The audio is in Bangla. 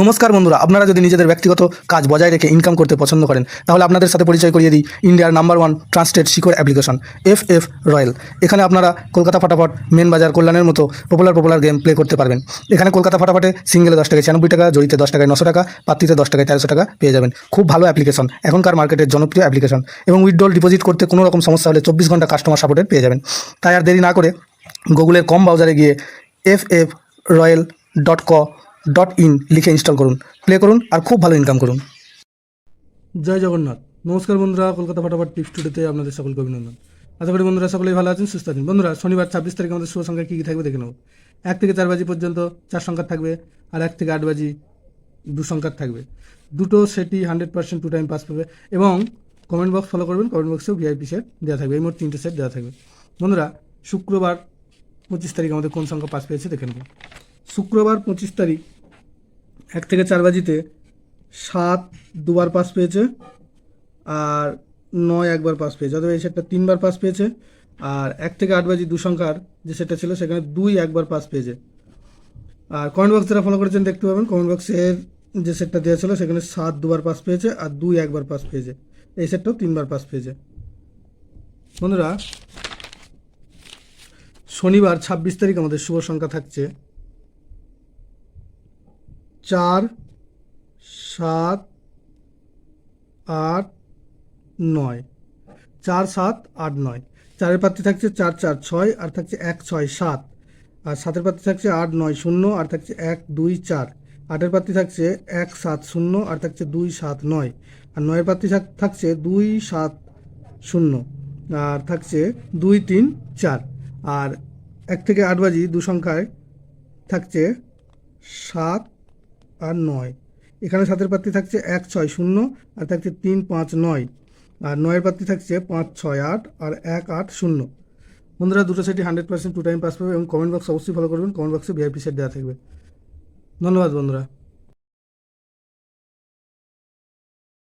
নমস্কার বন্ধুরা, আপনারা যদি নিজেদের ব্যক্তিগত কাজ বজায় রেখে ইনকাম করতে পছন্দ করেন তাহলে আপনাদের সাথে পরিচয় করিয়ে দিই ইন্ডিয়ার number 1 trusted secure application FF royal. এখানে আপনারা কলকাতা ফাটাফাট, মেন বাজার, কল্যাণের মতো পপুলার গেম প্লে করতে পারবেন। এখানে কলকাতা ফাটাফাটে সিঙ্গেলে 10 টাকায় 96 টাকা, জড়িতে 10 টাকায় 900 টাকা, পাত্রিতে 10 টাকায় 1300 টাকা পেয়ে যাবেন। খুব ভালো অ্যাপ্লিকেশন, এখনকার মার্কেটের জনপ্রিয় অ্যাপ্লিকেশন এবং উইথড্রল ডিপোজিট করতে কোনো রকম সমস্যা হলে 24 ঘন্টা কাস্টমার সাপোর্টের পেয়ে যাবেন। তাই আর দেরি না করে গুগলের কম ব্রাউজারে গিয়ে ffroyal.co.in লিখে ইনস্টল করুন, প্লে করুন আর খুব ভালো ইনকাম করুন। জয় জগন্নাথ। নমস্কার বন্ধুরা, কলকাতা ফাটাফাট টিপস টুডেতে আপনাদের সকলকে অভিনন্দন। আশা করি বন্ধুরা সকলেই ভালো আছেন, সুস্থ আছেন। বন্ধুরা, শনিবার 26 তারিখ আমাদের শুভ সংখ্যা কী কী থাকবে দেখে নেব। 1 থেকে 4 বাজি পর্যন্ত 4 সংখ্যার থাকবে, আর 1 থেকে 8 বাজি 2 সংখ্যার থাকবে। দুটো সেটই 100% 2 টাইম পাস পাবে এবং কমেন্ট বক্স ফলো করবেন, কমেন্ট বক্সেও VIP সেট দেওয়া থাকবে। এই মোট 3টে সেট দেওয়া থাকবে। বন্ধুরা, শুক্রবার 25 তারিখ আমাদের কোন সংখ্যা পাস পেয়েছে দেখে নেব। শুক্রবার 25 তারিখ 1 থেকে 4 বাজিতে 7 দুবার পাস পেয়েছে আর 9 একবার পাস পেয়েছে, অথবা এই সেটটা 3বার পাস পেয়েছে। আর 1 থেকে 8 বাজি 2 সংখ্যার যে সেটটা ছিল সেখানে 2 একবার পাস পেয়েছে। আর কমেন্ট বক্স যারা ফলো করেছেন দেখতে পাবেন, কমেন্ট বক্সের যে সেটটা দেওয়া ছিল সেখানে 7 দুবার পাস পেয়েছে আর 2 একবার পাস পেয়েছে। এই সেটটাও 3বার পাস পেয়েছে। বন্ধুরা, শনিবার 26 তারিখ আমাদের শুভ সংখ্যা থাকছে 4, 7, 8, 9। 4, 7, 8, 9। 4-এর প্রার্থী থাকছে 4, 4, 6 আর থাকছে 1, 6, 7। আর 7-এর প্রার্থী থাকছে 8, 9, 0 আর থাকছে 1, 2, 4। 8-এর প্রার্থী থাকছে 1, 7, 0 আর থাকছে 2, 7, 9। আর 9-এর প্রার্থী থাকছে 2, 7, 0 আর থাকছে 2, 3, 4। আর 1 থেকে 8 বাজি 2 সংখ্যায় থাকছে 7 আর 9। এখানে 7-এর প্রার্থী থাকছে 1, 6, 0 আর থাকছে 3, 5, 9। আর 9-এর প্রার্থী থাকছে 5, 6, 8 আর 1, 8, 0। বন্ধুরা, দুটো সেটই 100% 2 টাইম পাস পাবে এবং কমেন্ট বক্স অবশ্যই ফলো করবেন, কমেন্ট বক্সে VIP সেট দেওয়া থাকবে। ধন্যবাদ বন্ধুরা।